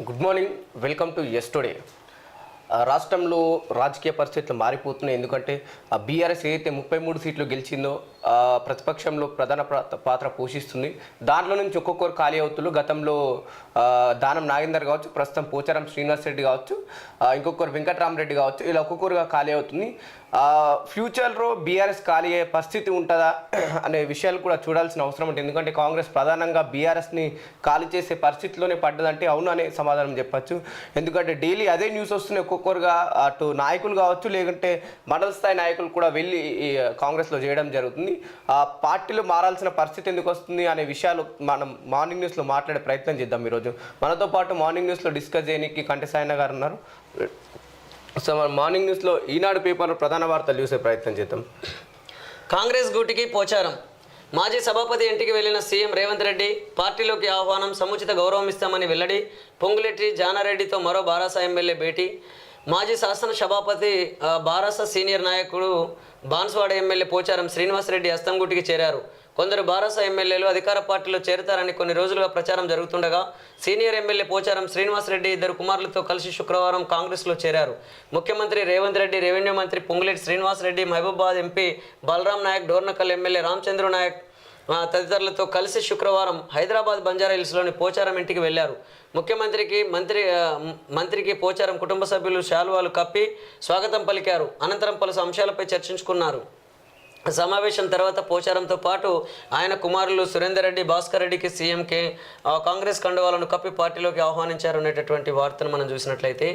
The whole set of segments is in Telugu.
Good morning, welcome to S today. రాష్ట్రంలో రాజకీయ పరిస్థితులు మారిపోతున్నాయి. ఎందుకంటే బీఆర్ఎస్ ఏదైతే 33 సీట్లు గెలిచిందో ప్రతిపక్షంలో ప్రధాన పాత్ర పోషిస్తుంది. దాంట్లో నుంచి ఒక్కొక్కరు ఖాళీ అవుతున్నారు. గతంలో దానం నాగేందర్ కావచ్చు, ప్రస్తుతం పోచారం శ్రీనివాస్ రెడ్డి కావచ్చు, ఇంకొకరు వెంకటరామరెడ్డి కావచ్చు, ఇలా ఒక్కొక్కరుగా ఖాళీ అవుతుంది. ఫ్యూచర్లో బీఆర్ఎస్ ఖాళీ అయ్యే పరిస్థితి ఉంటుందా అనే విషయాలు కూడా చూడాల్సిన అవసరం ఉంటుంది. ఎందుకంటే కాంగ్రెస్ ప్రధానంగా బీఆర్ఎస్ని ఖాళీ చేసే పరిస్థితిలోనే పడ్డదంటే అవును అనే సమాధానం చెప్పచ్చు. ఎందుకంటే డైలీ అదే న్యూస్ వస్తున్నాయి. ఒక్కొక్కరుగా అటు నాయకులు కావచ్చు, లేకుంటే మండల స్థాయి నాయకులు కూడా వెళ్ళి కాంగ్రెస్లో చేయడం జరుగుతుంది. ఆ పార్టీలు మారాల్సిన పరిస్థితి ఎందుకు వస్తుంది అనే విషయాలు మనం మార్నింగ్ న్యూస్లో మాట్లాడే ప్రయత్నం చేద్దాం. ఈరోజు మనతో పాటు మార్నింగ్ న్యూస్లో డిస్కస్ చేయడానికి కంటి సాయన్న గారు ఉన్నారు. సో మన మార్నింగ్ న్యూస్లో ఈనాడు పేపర్లో ప్రధాన వార్తలు చూసే ప్రయత్నం చేద్దాం. కాంగ్రెస్ గూటికి పోచారం. మాజీ సభాపతి ఇంటికి వెళ్లిన సీఎం రేవంత్ రెడ్డి పార్టీలోకి ఆహ్వానం, సముచిత గౌరవం ఇస్తామని వెల్లడి. పొంగులెట్టి జానారెడ్డితో మరో బారాస ఎమ్మెల్యే భేటీ. మాజీ శాసన సభాపతి బారాస సీనియర్ నాయకుడు బాన్స్వాడ ఎమ్మెల్యే పోచారం శ్రీనివాసరెడ్డి అస్తంగూటికి చేరారు. కొందరు బారాస ఎమ్మెల్యేలు అధికార పార్టీలో చేరుతారని కొన్ని రోజులుగా ప్రచారం జరుగుతుండగా సీనియర్ ఎమ్మెల్యే పోచారం శ్రీనివాసరెడ్డి ఇద్దరు కుమారులతో కలిసి శుక్రవారం కాంగ్రెస్లో చేరారు. ముఖ్యమంత్రి రేవంత్ రెడ్డి, రెవెన్యూ మంత్రి పొంగులేటి శ్రీనివాసరెడ్డి, మహబూబాబాద్ ఎంపీ బలరాం నాయక్, డోర్నకల్ ఎమ్మెల్యే రామచంద్ర నాయక్ తదితరులతో కలిసి శుక్రవారం హైదరాబాద్ బంజారాహిల్స్లోని పోచారం ఇంటికి వెళ్లారు. మంత్రికి పోచారం కుటుంబ సభ్యులు శాలువాలు కప్పి స్వాగతం పలికారు. అనంతరం పలు అంశాలపై చర్చించుకున్నారు. సమావేశం తర్వాత పోచారంతో పాటు ఆయన కుమారులు సురేందర్ రెడ్డి, భాస్కర్ రెడ్డికి సీఎంకే కాంగ్రెస్ కండువాలను కప్పి పార్టీలోకి ఆహ్వానించారు అనేటటువంటి వార్తను మనం చూసినట్లయితే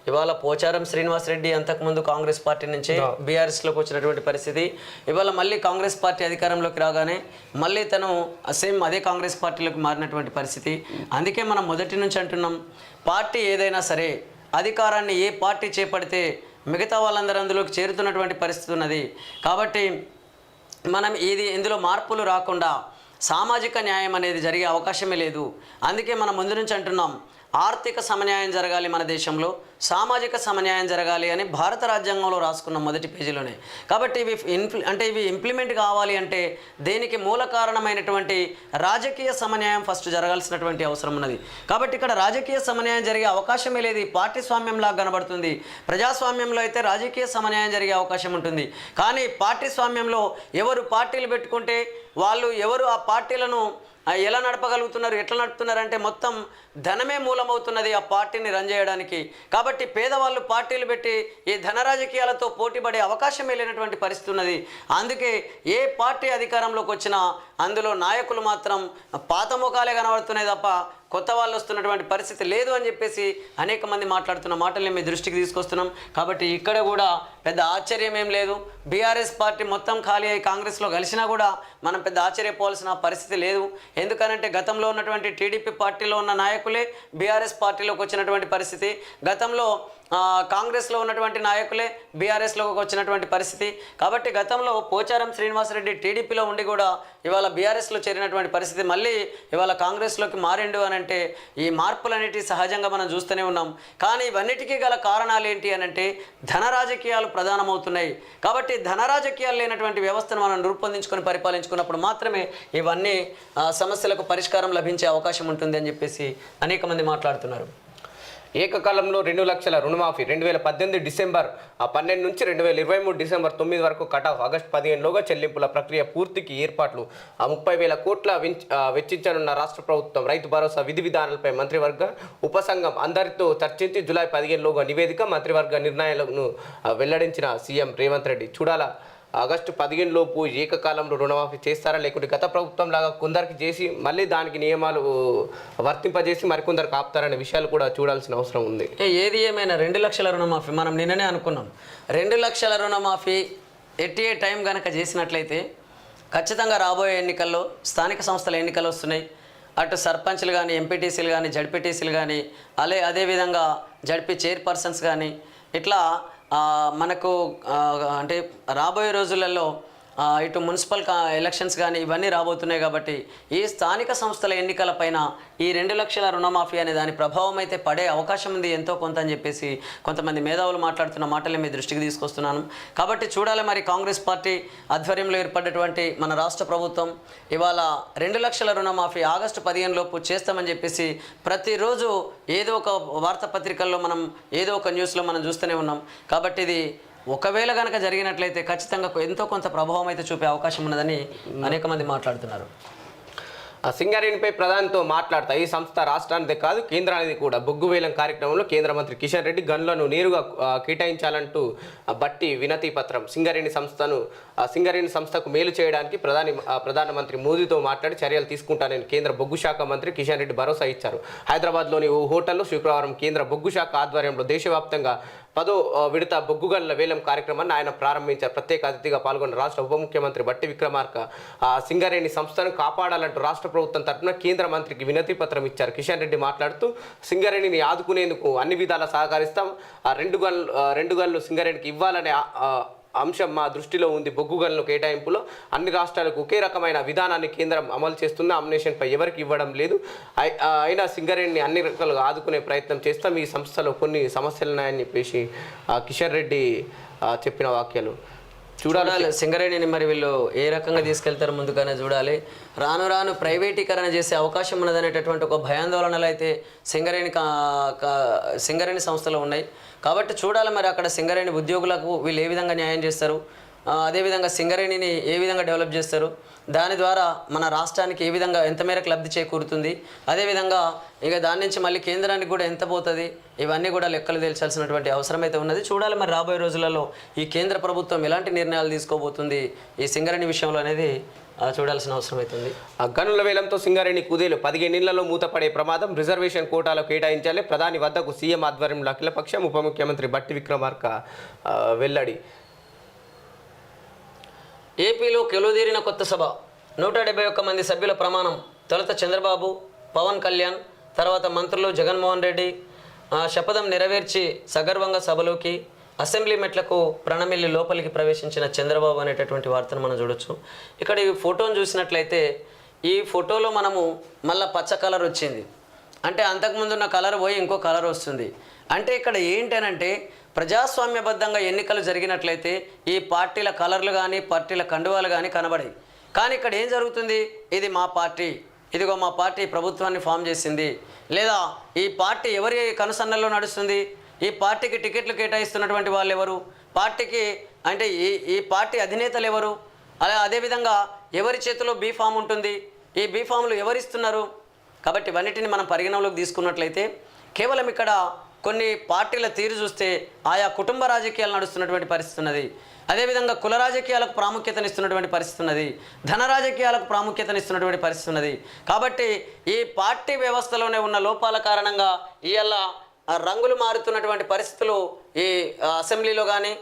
ఇవాళ పోచారం శ్రీనివాస్ రెడ్డి అంతకుముందు కాంగ్రెస్ పార్టీ నుంచి బీఆర్ఎస్లోకి వచ్చినటువంటి పరిస్థితి. ఇవాళ మళ్ళీ కాంగ్రెస్ పార్టీ అధికారంలోకి రాగానే మళ్ళీ తను సేమ్ అదే కాంగ్రెస్ పార్టీలోకి మారినటువంటి పరిస్థితి. అందుకే మనం మొదటి నుంచి అంటున్నాం, పార్టీ ఏదైనా సరే అధికారాన్ని ఏ పార్టీ చేపడితే మిగతా వాళ్ళందరూ అందులోకి చేరుతున్నటువంటి పరిస్థితి ఉన్నది. కాబట్టి మనం ఇందులో మార్పులు రాకుండా సామాజిక న్యాయం అనేది జరిగే అవకాశమే లేదు. అందుకే మనం ముందు నుంచి అంటున్నాం, ఆర్థిక సమన్యాయం జరగాలి మన దేశంలో, సామాజిక సమన్యాయం జరగాలి అని భారత రాజ్యాంగంలో రాసుకున్నాం మొదటి పేజీలోనే. కాబట్టి ఇవి ఇంప్లిమెంట్ కావాలి అంటే దేనికి మూల కారణమైనటువంటి రాజకీయ సమన్యాయం ఫస్ట్ జరగాల్సినటువంటి అవసరం ఉన్నది. కాబట్టి ఇక్కడ రాజకీయ సమన్యాయం జరిగే అవకాశమే లేదు. పార్టీ స్వామ్యంలాగా కనబడుతుంది. ప్రజాస్వామ్యంలో అయితే రాజకీయ సమన్యాయం జరిగే అవకాశం ఉంటుంది. కానీ పార్టీ స్వామ్యంలో ఎవరు పార్టీలు పెట్టుకుంటే వాళ్ళు ఎవరు ఆ పార్టీలను ఎలా నడపగలుగుతున్నారు, ఎట్లా నడుపుతున్నారంటే మొత్తం ధనమే మూలమవుతున్నది ఆ పార్టీని రన్ చేయడానికి. కాబట్టి పేదవాళ్ళు పార్టీలు పెట్టి ఈ ధన రాజకీయాలతో పోటీపడే అవకాశమే లేనటువంటి పరిస్థితి ఉన్నది. అందుకే ఏ పార్టీ అధికారంలోకి వచ్చినా అందులో నాయకులు మాత్రం పాత ముఖాలే కనబడుతున్నాయి తప్ప కొత్త వాళ్ళు వస్తున్నటువంటి పరిస్థితి లేదు అని చెప్పేసి అనేక మంది మాట్లాడుతున్న మాటల్ని మీ దృష్టికి తీసుకొస్తున్నాం. కాబట్టి ఇక్కడ కూడా పెద్ద ఆశ్చర్యం ఏం లేదు. బీఆర్ఎస్ పార్టీ మొత్తం ఖాళీ అయ్యి కాంగ్రెస్లో కలిసినా కూడా మనం పెద్ద ఆశ్చర్యపోవాల్సిన పరిస్థితి లేదు. ఎందుకనంటే గతంలో ఉన్నటువంటి టీడీపీ పార్టీలో ఉన్న నాయకులే బీఆర్ఎస్ పార్టీలోకి వచ్చినటువంటి పరిస్థితి, గతంలో కాంగ్రెస్లో ఉన్నటువంటి నాయకులే బీఆర్ఎస్లోకి వచ్చినటువంటి పరిస్థితి. కాబట్టి గతంలో పోచారం శ్రీనివాసరెడ్డి టీడీపీలో ఉండి కూడా ఇవాళ బీఆర్ఎస్లో చేరినటువంటి పరిస్థితి, మళ్ళీ ఇవాళ కాంగ్రెస్లోకి మారిండు అని అంటే ఈ మార్పులన్నిటి సహజంగా మనం చూస్తూనే ఉన్నాం. కానీ ఇవన్నిటికీ గల కారణాలు ఏంటి అని అంటే ధన రాజకీయాలు ప్రధానమవుతున్నాయి. కాబట్టి ధన రాజకీయాలు లేనటువంటి వ్యవస్థను మనం రూపొందించుకొని పరిపాలించుకున్నప్పుడు మాత్రమే ఇవన్నీ సమస్యలకు పరిష్కారం లభించే అవకాశం ఉంటుంది అని చెప్పేసి అనేక మంది మాట్లాడుతున్నారు. ఏకకాలంలో 2 లక్షల రుణమాఫీ 2018 డిసెంబర్ 12 నుంచి 2023 డిసెంబర్ 9 వరకు కటాఫ్. ఆగస్టు 15లోగా చెల్లింపుల ప్రక్రియ పూర్తికి ఏర్పాట్లు. 30,000 కోట్ల వెచ్చించనున్న రాష్ట్ర ప్రభుత్వం. రైతు భరోసా విధి విధానాలపై మంత్రివర్గ ఉపసంఘం అందరితో చర్చించి జూలై 15లోగా నివేదిక. మంత్రివర్గ నిర్ణయాలను వెల్లడించిన సీఎం రేవంత్ రెడ్డి. చూడాలా ఆగస్టు 15 లోపు ఏకకాలంలో రుణమాఫీ చేస్తారా, లేకుంటే గత ప్రభుత్వం లాగా కొందరికి చేసి మళ్ళీ దానికి నియమాలు వర్తింపజేసి మరికొందరికి ఆపుతారనే విషయాలు కూడా చూడాల్సిన అవసరం ఉంది. ఏది ఏమైనా 2 లక్షల రుణమాఫీ మనం నిన్ననే అనుకున్నాం. 2 లక్షల రుణమాఫీ ఎట్టి టైం కనుక చేసినట్లయితే ఖచ్చితంగా రాబోయే ఎన్నికల్లో స్థానిక సంస్థల ఎన్నికలు వస్తున్నాయి. అటు సర్పంచ్లు కానీ, ఎంపీటీసీలు కానీ, జడ్పీటీసీలు కానీ, అదేవిధంగా జడ్పీ చైర్పర్సన్స్ కానీ ఇట్లా మనకు అంటే రాబోయే రోజులలో ఇటు మున్సిపల్ ఎలక్షన్స్ కానీ ఇవన్నీ రాబోతున్నాయి కాబట్టి ఈ స్థానిక సంస్థల ఎన్నికలపైన ఈ 2 లక్షల రుణమాఫీ అనే దాని ప్రభావం అయితే పడే అవకాశం ఉంది ఎంతో కొంత అని చెప్పేసి కొంతమంది మేధావులు మాట్లాడుతున్న మాటలే మీ దృష్టికి తీసుకొస్తున్నాను. కాబట్టి చూడాలి మరి కాంగ్రెస్ పార్టీ ఆధ్వర్యంలో ఏర్పడ్డటువంటి మన రాష్ట్ర ప్రభుత్వం ఇవాళ 2 లక్షల రుణమాఫీ ఆగస్టు 15 లోపు చేస్తామని చెప్పేసి ప్రతిరోజు ఏదో ఒక వార్తాపత్రికల్లో మనం ఏదో ఒక న్యూస్లో మనం చూస్తూనే ఉన్నాం. కాబట్టి ఇది ఒకవేళ కనుక జరిగినట్లయితే ఖచ్చితంగా ఎంతో కొంత ప్రభావం అయితే చూపే అవకాశం ఉన్నదని అనేక మంది మాట్లాడుతున్నారు. సింగరేణిపై ప్రధానితో మాట్లాడతా ఈ సంస్థ రాష్ట్రానిదే కాదు కేంద్రానికి కూడా బొగ్గు వేలం కార్యక్రమంలో కేంద్ర మంత్రి కిషన్ రెడ్డి గనులను నేరుగా కేటాయించాలంటూ బట్టి వినతి పత్రం సింగరేణి సంస్థకు మేలు చేయడానికి ప్రధానమంత్రి మోదీతో మాట్లాడి చర్యలు తీసుకుంటానని కేంద్ర బొగ్గు శాఖ మంత్రి కిషన్ రెడ్డి భరోసా ఇచ్చారు. హైదరాబాద్లోని ఓ హోటల్లో శుక్రవారం కేంద్ర బొగ్గు శాఖ ఆధ్వర్యంలో దేశవ్యాప్తంగా 10వ విడత బొగ్గు గనుల వేలం కార్యక్రమాన్ని ఆయన ప్రారంభించారు. ప్రత్యేక అతిథిగా పాల్గొన్న రాష్ట్ర ఉప ముఖ్యమంత్రి బట్టి విక్రమార్క సింగరేణి సంస్థను కాపాడాలంటూ రాష్ట్ర ప్రభుత్వం తరఫున కేంద్ర మంత్రికి వినతి పత్రం ఇచ్చారు. కిషన్ రెడ్డి మాట్లాడుతూ సింగరేణిని ఆదుకునేందుకు అన్ని విధాలా సహకరిస్తాం. రెండు గనులు సింగరేణికి ఇవ్వాలనే అంశం మా దృష్టిలో ఉంది. బొగ్గు గనుల కేటాయింపులో అన్ని రాష్ట్రాలకు ఒకే రకమైన విధానాన్ని కేంద్రం అమలు చేస్తున్న నామినేషన్పై ఎవరికి ఇవ్వడం లేదు. అయినా సింగరేణిని అన్ని రకాలుగా ఆదుకునే ప్రయత్నం చేస్తాం. ఈ సంస్థలో కొన్ని సమస్యలు ఉన్నాయని చెప్పేసి కిషన్ రెడ్డి చెప్పిన వాక్యాలు చూడాలి. సింగరేణిని మరి వీళ్ళు ఏ రకంగా తీసుకెళ్తారు ముందుగానే చూడాలి. రాను రాను ప్రైవేటీకరణ చేసే అవకాశం ఉన్నదనేటటువంటి ఒక భయాందోళనలు అయితే సింగరేణి సంస్థలో ఉన్నాయి. కాబట్టి చూడాలి మరి అక్కడ సింగరేణి ఉద్యోగులకు వీళ్ళు ఏ విధంగా న్యాయం చేస్తారు, అదేవిధంగా సింగరేణిని ఏ విధంగా డెవలప్ చేస్తారు, దాని ద్వారా మన రాష్ట్రానికి ఏ విధంగా ఎంత మేరకు లబ్ధి చేకూరుతుంది, అదేవిధంగా ఇక దాని నుంచి మళ్ళీ కేంద్రానికి కూడా ఎంత పోతుంది, ఇవన్నీ కూడా లెక్కలు తేల్చాల్సినటువంటి అవసరం అయితే ఉన్నది. చూడాలి మరి రాబోయే రోజులలో ఈ కేంద్ర ప్రభుత్వం ఎలాంటి నిర్ణయాలు తీసుకోబోతుంది ఈ సింగరేణి విషయంలో అనేది చూడాల్సిన అవసరం అవుతుంది. గనుల వేలంతో సింగరేణి కుదేలు 15 ఏళ్లలో మూతపడే ప్రమాదం. రిజర్వేషన్ కోటాలో కేటాయించాలి. ప్రధాని వద్దకు సీఎం ఆధ్వర్యంలో అఖిలపక్షం ఉప ముఖ్యమంత్రి బట్టి విక్రమార్క వెల్లడి. ఏపీలో కొలువుదీరిన కొత్త సభ 171 మంది సభ్యుల ప్రమాణం. తొలుత చంద్రబాబు, పవన్ కళ్యాణ్, తర్వాత మంత్రులు జగన్మోహన్ రెడ్డి శపథం నెరవేర్చి సగర్వంగా సభలోకి అసెంబ్లీ మెట్లకు ప్రణమిల్లి లోపలికి ప్రవేశించిన చంద్రబాబు అనేటటువంటి వార్తను మనం చూడొచ్చు. ఇక్కడ ఈ ఫోటోను చూసినట్లయితే ఈ ఫోటోలో మనము మళ్ళీ పచ్చ కలర్ వచ్చింది, అంటే అంతకుముందు ఉన్న కలర్ పోయి ఇంకో కలర్ వస్తుంది. అంటే ఇక్కడ ఏంటనంటే ప్రజాస్వామ్యబద్ధంగా ఎన్నికలు జరిగినట్లయితే ఈ పార్టీల కలర్లు కానీ పార్టీల కండువాలు కానీ కనబడాయి. కానీ ఇక్కడ ఏం జరుగుతుంది, ఇది మా పార్టీ, ఇదిగో మా పార్టీ ప్రభుత్వాన్ని ఫామ్ చేసింది, లేదా ఈ పార్టీ ఎవరి కనుసన్నల్లో నడుస్తుంది, ఈ పార్టీకి టికెట్లు కేటాయిస్తున్నటువంటి వాళ్ళు ఎవరు, పార్టీకి అంటే ఈ పార్టీ అధినేతలు ఎవరు, అదేవిధంగా ఎవరి చేతిలో బీఫామ్ ఉంటుంది, ఈ బీఫామ్లు ఎవరిస్తున్నారు. కాబట్టి ఇవన్నిటిని మనం పరిగణనలోకి తీసుకున్నట్లయితే కేవలం ఇక్కడ కొన్ని పార్టీల తీరు చూస్తే ఆయా కుటుంబ రాజకీయాలు నడుస్తున్నటువంటి పరిస్థితి ఉన్నది. అదేవిధంగా కుల రాజకీయాలకు ప్రాముఖ్యతనిస్తున్నటువంటి పరిస్థితి ఉన్నది, ధన రాజకీయాలకు ప్రాముఖ్యతనిస్తున్నటువంటి పరిస్థితి ఉన్నది. కాబట్టి ఈ పార్టీ వ్యవస్థలోనే ఉన్న లోపాల కారణంగా ఇవాళ రంగులు మారుతున్నటువంటి పరిస్థితులు ఈ అసెంబ్లీలో కానీ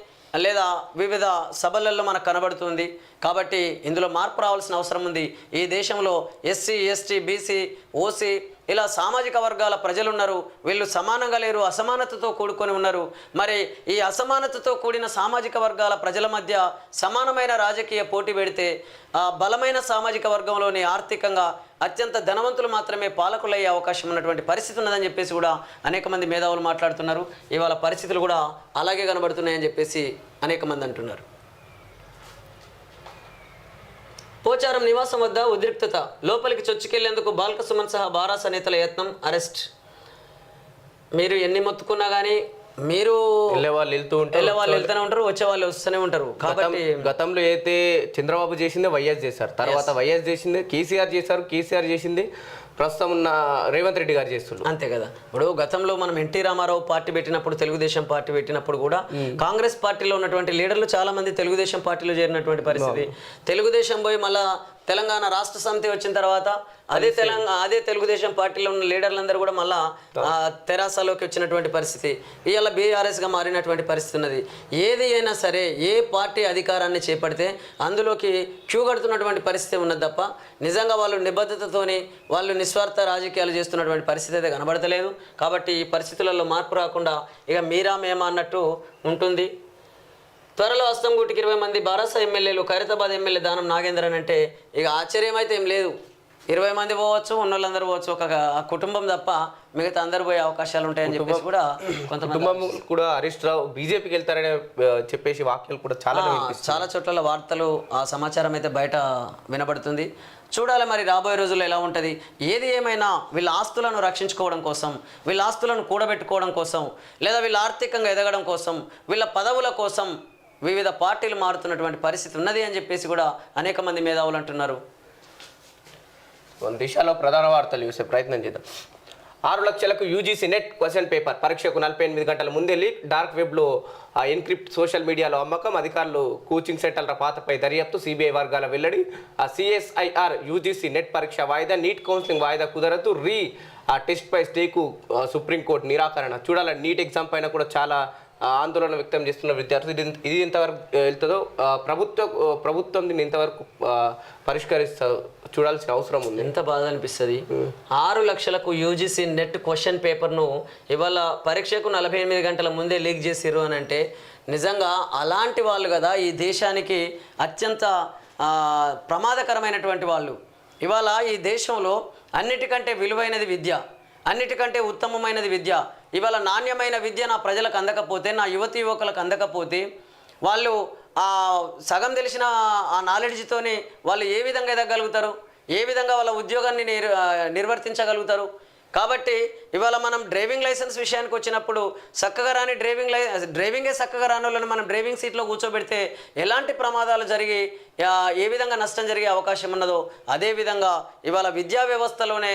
లేదా వివిధ సభలలో మనకు కనబడుతుంది. కాబట్టి ఇందులో మార్పు రావాల్సిన అవసరం ఉంది. ఈ దేశంలో ఎస్సీ, ఎస్టీ, బీసీ, ఓసీ ఇలా సామాజిక వర్గాల ప్రజలు ఉన్నారు. వీళ్ళు సమానంగా లేరు, అసమానతతో కూడుకొని ఉన్నారు. మరి ఈ అసమానతతో కూడిన సామాజిక వర్గాల ప్రజల మధ్య సమానమైన రాజకీయ పోటీ పెడితే బలమైన సామాజిక వర్గంలోని ఆర్థికంగా అత్యంత ధనవంతులు మాత్రమే పాలకులయ్యే అవకాశం ఉన్నటువంటి పరిస్థితి ఉన్నదని చెప్పేసి కూడా అనేక మంది మేధావులు మాట్లాడుతున్నారు. ఇవాళ పరిస్థితులు కూడా అలాగే కనబడుతున్నాయని చెప్పేసి అనేక మంది అంటున్నారు. పోచారం నివాసం వద్ద ఉద్రిక్తత. లోపలికి చొచ్చుకెళ్లేందుకు బాల్క సుమన్ సహా బారాస నేతల యత్నం, అరెస్ట్. మీరు ఎన్ని మొత్తుకున్నా కానీ మీరు వాళ్ళు వెళ్తూనే ఉంటారు, వచ్చే వాళ్ళు వస్తూనే ఉంటారు. కాబట్టి గతంలో అయితే చంద్రబాబు చేసిందే వైఎస్ చేశారు, తర్వాత వైఎస్ చేసిందే కేసీఆర్ చేశారు, కేసీఆర్ చేసిందే ప్రస్తుతం ఉన్న రేవంత్ రెడ్డి గారు చేస్తున్నారు. అంతే కదా. ఇప్పుడు గతంలో మనం ఎన్టీ రామారావు పార్టీ పెట్టినప్పుడు, తెలుగుదేశం పార్టీ పెట్టినప్పుడు కూడా కాంగ్రెస్ పార్టీలో ఉన్నటువంటి లీడర్లు చాలా మంది తెలుగుదేశం పార్టీలో చేరినటువంటి పరిస్థితి. తెలుగుదేశం పోయి మళ్ళా తెలంగాణ రాష్ట్ర సమితి వచ్చిన తర్వాత అదే తెలుగుదేశం పార్టీలో ఉన్న లీడర్లందరూ కూడా మళ్ళా తెరాసలోకి వచ్చినటువంటి పరిస్థితి, ఇవాళ బీఆర్ఎస్గా మారినటువంటి పరిస్థితి ఉన్నది. ఏది అయినా సరే ఏ పార్టీ అధికారాన్ని చేపడితే అందులోకి క్యూ కడుతున్నటువంటి పరిస్థితి ఉన్నది తప్ప నిజంగా వాళ్ళు నిబద్ధతతోని వాళ్ళు నిస్వార్థ రాజకీయాలు చేస్తున్నటువంటి పరిస్థితి అయితే కనబడతలేదు. కాబట్టి ఈ పరిస్థితులలో మార్పు రాకుండా ఇక మీరా మేమా అన్నట్టు ఉంటుంది. త్వరలో అస్తంగూటికి 20 మంది బారాస ఎమ్మెల్యేలు, ఖైరతాబాద్ ఎమ్మెల్యే దానం నాగేంద్రన్ అంటే ఇక ఆశ్చర్యం అయితే ఏం లేదు. 20 మంది పోవచ్చు, ఉన్నోళ్ళందరూ పోవచ్చు, ఒక కుటుంబం తప్ప మిగతా అందరు పోయే అవకాశాలు ఉంటాయని చెప్పేసి కూడా కొంతమంది కుటుంబం కూడా హరీష్ రావు బీజేపీకి వెళ్తారని చెప్పేసి వాక్యాలు కూడా చాలా చోట్ల వార్తలు ఆ సమాచారం అయితే బయట వినబడుతుంది. చూడాలి మరి రాబోయే రోజుల్లో ఎలా ఉంటుంది. ఏది ఏమైనా వీళ్ళ ఆస్తులను రక్షించుకోవడం కోసం, వీళ్ళ ఆస్తులను కూడబెట్టుకోవడం కోసం, లేదా వీళ్ళ ఆర్థికంగా ఎదగడం కోసం, వీళ్ళ పదవుల కోసం వివిధ పార్టీలు మారుతున్నటువంటి పరిస్థితి ఉన్నది అని చెప్పేసి కూడా అనేక మంది మేధావులు అంటున్నారు. దిశలో ప్రధాన వార్తలు చూసే ప్రయత్నం చేద్దాం. 6 లక్షలకు యూజీసీ నెట్ క్వశ్చన్ పేపర్ పరీక్షకు 48 గంటల ముందే లీక్. డార్క్ వెబ్లో ఎన్క్రిప్ట్, సోషల్ మీడియాలో అమ్మకం, అధికారులు కోచింగ్ సెంటర్ల పాతపై దర్యాప్తు, సిబిఐ వర్గాల వెల్లడి. సిఎస్ఐఆర్ యూజీసీ నెట్ పరీక్ష వాయిదా, నీట్ కౌన్సిలింగ్ వాయిదా కుదరదు. టెస్ట్ పై స్టేకు సుప్రీంకోర్టు నిరాకరణ. చూడాలి, నీట్ ఎగ్జామ్ పైన కూడా చాలా ఆందోళన వ్యక్తం చేస్తున్న విద్యార్థులు. ఇది ఎంతవరకు వెళ్తుందో ప్రభుత్వం దీన్ని ఎంతవరకు పరిష్కరిస్తుందో చూడాల్సిన అవసరం ఉంది. ఎంత బాధ అనిపిస్తుంది. 6 లక్షలకు యూజీసీ నెట్ క్వశ్చన్ పేపర్ను ఇవాళ పరీక్షకు 48 గంటల ముందే లీక్ చేసిర్రు అని అంటే నిజంగా అలాంటి వాళ్ళు కదా ఈ దేశానికి అత్యంత ప్రమాదకరమైనటువంటి వాళ్ళు. ఇవాళ ఈ దేశంలో అన్నిటికంటే విలువైనది విద్య, అన్నిటికంటే ఉత్తమమైనది విద్య. ఇవాళ నాణ్యమైన విద్య నా ప్రజలకు అందకపోతే, నా యువతి యువకులకు అందకపోతే వాళ్ళు సగం తెలిసిన ఆ నాలెడ్జ్తోని వాళ్ళు ఏ విధంగా ఎదగలుగుతారు, ఏ విధంగా వాళ్ళ ఉద్యోగాన్ని నిర్వర్తించగలుగుతారు. కాబట్టి ఇవాళ మనం డ్రైవింగ్ లైసెన్స్ విషయానికి వచ్చినప్పుడు చక్కగా రాని డ్రైవింగే చక్కగా రాని వాళ్ళని మనం డ్రైవింగ్ సీట్లో కూర్చోబెడితే ఎలాంటి ప్రమాదాలు జరిగి ఏ విధంగా నష్టం జరిగే అవకాశం ఉన్నదో అదేవిధంగా ఇవాళ విద్యా వ్యవస్థలోనే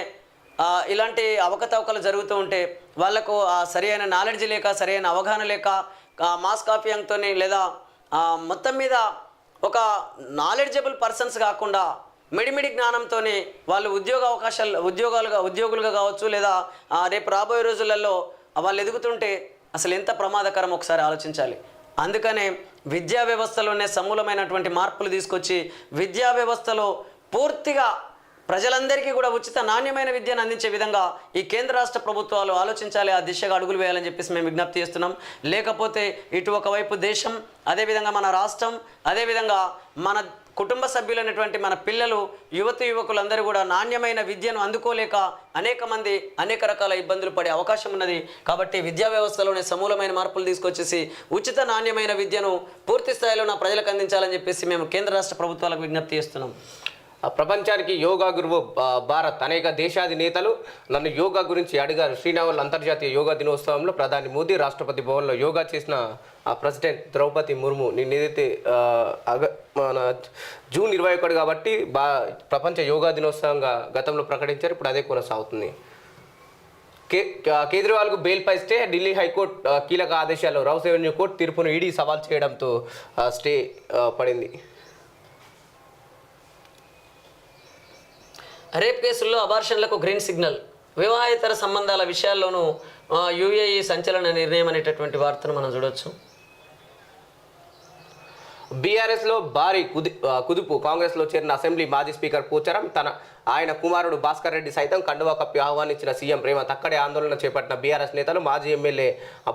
ఇలాంటి అవకతవకలు జరుగుతూ ఉంటే వాళ్లకు సరి అయిన నాలెడ్జ్ లేక, సరి అయిన అవగాహన లేక, మాస్ కాపీయింగ్తో లేదా మొత్తం మీద ఒక నాలెడ్జబుల్ పర్సన్స్ కాకుండా మిడిమిడి జ్ఞానంతో వాళ్ళు ఉద్యోగులుగా కావచ్చు, లేదా రేపు రాబోయే రోజులలో వాళ్ళు ఎదుగుతుంటే అసలు ఎంత ప్రమాదకరం ఒకసారి ఆలోచించాలి. అందుకనే విద్యా వ్యవస్థలోనే సమూలమైనటువంటి మార్పులు తీసుకొచ్చి విద్యా వ్యవస్థలో పూర్తిగా ప్రజలందరికీ కూడా ఉచిత నాణ్యమైన విద్యను అందించే విధంగా ఈ కేంద్ర రాష్ట్ర ప్రభుత్వాలు ఆలోచించాలి, ఆ దిశగా అడుగులు వేయాలని చెప్పేసి మేము విజ్ఞప్తి చేస్తున్నాం. లేకపోతే ఇటు ఒకవైపు దేశం, అదేవిధంగా మన రాష్ట్రం, అదేవిధంగా మన కుటుంబ సభ్యులైనటువంటి మన పిల్లలు, యువకులందరూ కూడా నాణ్యమైన విద్యను అందుకోలేక అనేక మంది అనేక రకాల ఇబ్బందులు పడే అవకాశం ఉన్నది. కాబట్టి విద్యా వ్యవస్థలోనే సమూలమైన మార్పులు తీసుకొచ్చేసి ఉచిత నాణ్యమైన విద్యను పూర్తి స్థాయిలో నా ప్రజలకు అందించాలని చెప్పేసి మేము కేంద్ర రాష్ట్ర ప్రభుత్వాలకు విజ్ఞప్తి చేస్తున్నాం. ప్రపంచానికి యోగా గురువు భారత్. అనేక దేశాధినేతలు నన్ను యోగా గురించి అడిగారు. శ్రీనగర్ అంతర్జాతీయ యోగా దినోత్సవంలో ప్రధాని మోదీ రాష్ట్రపతి భవన్లో యోగా చేసిన ప్రెసిడెంట్ ద్రౌపది ముర్ము నిన్నేదైతే మన జూన్ 21 కాబట్టి ప్రపంచ యోగా దినోత్సవంగా గతంలో ప్రకటించారు. ఇప్పుడు అదే కొనసాగుతుంది. కేజ్రీవాల్కు బెయిల్పై స్టే. ఢిల్లీ హైకోర్టు కీలక ఆదేశాలు. రౌస్ రెవెన్యూ కోర్టు తీర్పును ఈడీ సవాల్ చేయడంతో స్టే పడింది. రేప్ కేసుల్లో అబార్షన్లకు గ్రీన్ సిగ్నల్. వివాహేతర సంబంధాల విషయాల్లోనూ యుఏఈ సంచలన నిర్ణయం అనేటటువంటి వార్తను మనం చూడొచ్చు. బీఆర్ఎస్లో భారీ కుదుపు. కాంగ్రెస్లో చేరిన అసెంబ్లీ మాజీ స్పీకర్ పోచారం ఆయన కుమారుడు భాస్కర్ రెడ్డి సైతం కండువా కప్పి ఆహ్వానించిన సీఎం రేవంత్. అక్కడే ఆందోళన చేపట్టిన బీఆర్ఎస్ నేతలు, మాజీ ఎమ్మెల్యే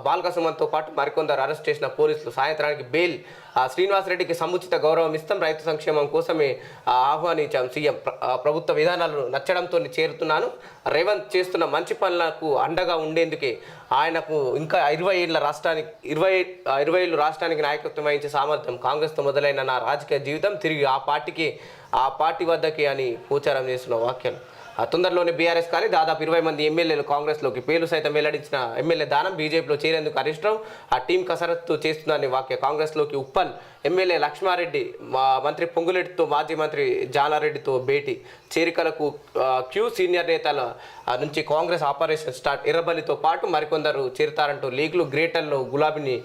బాల్క సుమన్తో పాటు మరికొందరు అరెస్ట్ చేసిన పోలీసులు. సాయంత్రానికి బెయిల్. శ్రీనివాసరెడ్డికి సముచిత గౌరవం ఇస్తాం, రైతు సంక్షేమం కోసమే ఆహ్వానించాం సీఎం. ప్రభుత్వ విధానాలను నచ్చడంతో చేరుతున్నాను. రేవంత్ చేస్తున్న మంచి పనులకు అండగా ఉండేందుకే ఆయనకు ఇంకా 20 ఏళ్ళు రాష్ట్రానికి నాయకత్వం వహించే సామర్థ్యం. కాంగ్రెస్తో మొదలైన నా రాజకీయ జీవితం తిరిగి ఆ పార్టీ వద్దకి అని ప్రచారం చేస్తున్న వాక్యాలు. తొందరలోనే బీఆర్ఎస్ కానీ దాదాపు 20 మంది ఎమ్మెల్యేలు కాంగ్రెస్లోకి. పేర్లు సైతం వెల్లడించిన ఎమ్మెల్యే దానం బీజేపీలో చేరేందుకు హరీష్ రావు ఆ టీం కసరత్తు చేస్తుందని వాక్య. కాంగ్రెస్లోకి ఉప్పల్ ఎమ్మెల్యే లక్ష్మారెడ్డి, మంత్రి పొంగులెడ్డితో మాజీ మంత్రి జానారెడ్డితో భేటీ. చేరికలకు క్యూ. సీనియర్ నేతల నుంచి కాంగ్రెస్ ఆపరేషన్ స్టార్ట్. ఎర్రబల్లితో పాటు మరికొందరు చేరుతారంటూ లీగ్లు. గ్రేటర్లో గులాబీని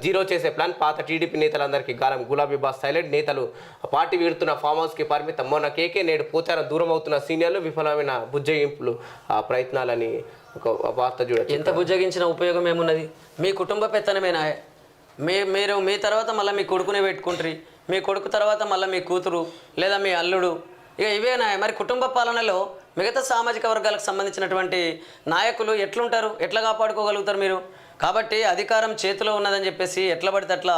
జీరో చేసే ప్లాన్. పాత టీడీపీ నేతలందరికీ గాలం. గులాబీ బాస్ సైలెంట్. నేతలు పార్టీ వీడుతున్న ఫామ్ హౌస్కి పరిమితం. మొన్న కేకే నేడు పోచారం దూరం అవుతున్న సీనియర్లు. విఫలమైన బుజ్జగింపులు ప్రయత్నాలని ఒక వార్త చూడొచ్చు. ఎంత బుజ్జగించిన ఉపయోగం ఏమున్నది? మీ కుటుంబ పెత్తనమేనా? మీరు మీ తర్వాత మళ్ళీ మీ కొడుకునే పెట్టుకుంటారు, మీ కొడుకు తర్వాత మళ్ళీ మీ కూతురు లేదా మీ అల్లుడు, ఇక ఇవేనా? మరి కుటుంబ పాలనలో మిగతా సామాజిక వర్గాలకు సంబంధించినటువంటి నాయకులు ఎట్లుంటారు, ఎట్లా కాపాడుకోగలుగుతారు మీరు? కాబట్టి అధికారం చేతిలో ఉన్నదని చెప్పేసి ఎట్లా పడితే అట్లా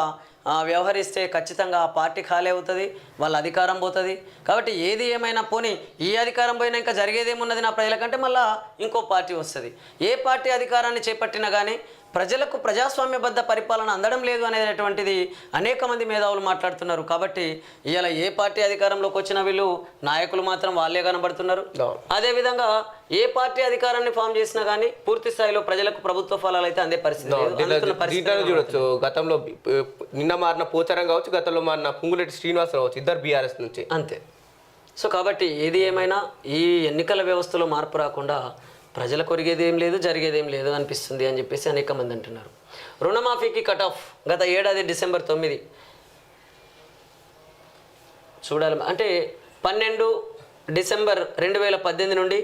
వ్యవహరిస్తే ఖచ్చితంగా ఆ పార్టీ ఖాళీ అవుతుంది, వాళ్ళ అధికారం పోతుంది. కాబట్టి ఏది ఏమైనా పోనీ ఈ అధికారం పోయినా ఇంకా జరిగేదేమున్నది నా ప్రజలకంటే మళ్ళీ ఇంకో పార్టీ వస్తుంది. ఏ పార్టీ అధికారాన్ని చేపట్టినా కానీ ప్రజలకు ప్రజాస్వామ్యబద్ధ పరిపాలన అందడం లేదు అనేటువంటిది అనేక మంది మేధావులు మాట్లాడుతున్నారు. కాబట్టి ఇవాళ ఏ పార్టీ అధికారంలోకి వచ్చినా వీళ్ళు నాయకులు మాత్రం వాళ్ళే కనబడుతున్నారు. అదేవిధంగా ఏ పార్టీ అధికారాన్ని ఫామ్ చేసినా కానీ పూర్తి స్థాయిలో ప్రజలకు ప్రభుత్వ ఫలాలు అయితే అందే పరిస్థితి లేదు. చూడొచ్చు, గతంలో నిన్న మారిన పోచారం కావచ్చు, గతంలో మారిన పొంగులేటి శ్రీనివాస్ కావచ్చు, ఇద్దరు బీఆర్ఎస్ నుంచి అంతే. సో కాబట్టి ఏది ఏమైనా ఈ ఎన్నికల వ్యవస్థలో మార్పు రాకుండా ప్రజలకు ఒరిగేది ఏం లేదు, జరిగేది ఏం లేదు అనిపిస్తుంది అని చెప్పేసి అనేక మంది అంటున్నారు. రుణమాఫీకి కట్ ఆఫ్ గత ఏడాది డిసెంబర్ 9 చూడాలి అంటే 12 డిసెంబర్ 2018 నుండి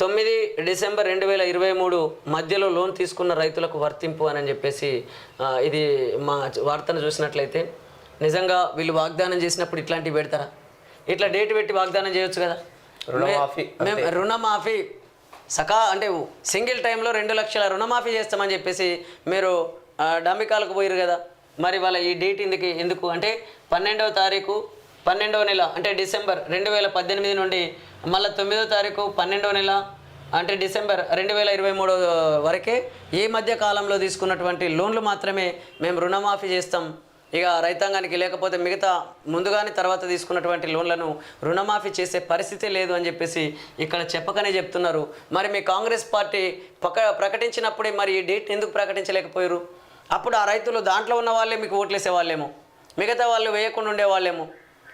9 డిసెంబర్ 2023 మధ్యలో లోన్ తీసుకున్న రైతులకు వర్తింపు అని చెప్పేసి ఇది మా వార్తను చూసినట్లయితే నిజంగా వీళ్ళు వాగ్దానం చేసినప్పుడు ఇట్లాంటివి పెడతారా? ఇట్లా డేట్ పెట్టి వాగ్దానం చేయొచ్చు కదా. రుణమాఫీ అంటే సింగిల్ టైంలో 2 లక్షల రుణమాఫీ చేస్తామని చెప్పేసి మీరు డంబికాలకు పోయారు కదా. మరి వాళ్ళ ఈ డేట్ ఎందుకు అంటే 12వ తారీఖు 12వ నెల అంటే డిసెంబర్ 2018 నుండి మళ్ళీ 9వ తారీఖు 12వ నెల అంటే డిసెంబర్ 2023 వరకే ఈ మధ్య కాలంలో తీసుకున్నటువంటి లోన్లు మాత్రమే మేము రుణమాఫీ చేస్తాం. ఇక రైతాంగానికి లేకపోతే మిగతా ముందుగానే తర్వాత తీసుకున్నటువంటి లోన్లను రుణమాఫీ చేసే పరిస్థితి లేదు అని చెప్పేసి ఇక్కడ చెప్పకనే చెప్తున్నారు. మరి మీ కాంగ్రెస్ పార్టీ ప్రకటించినప్పుడే మరి ఈ డేట్ ఎందుకు ప్రకటించలేకపోయారు? అప్పుడు ఆ రైతులు దాంట్లో ఉన్న వాళ్ళే మీకు ఓట్లేసే వాళ్ళేమో, మిగతా వాళ్ళు వేయకుండా ఉండేవాళ్ళేమో,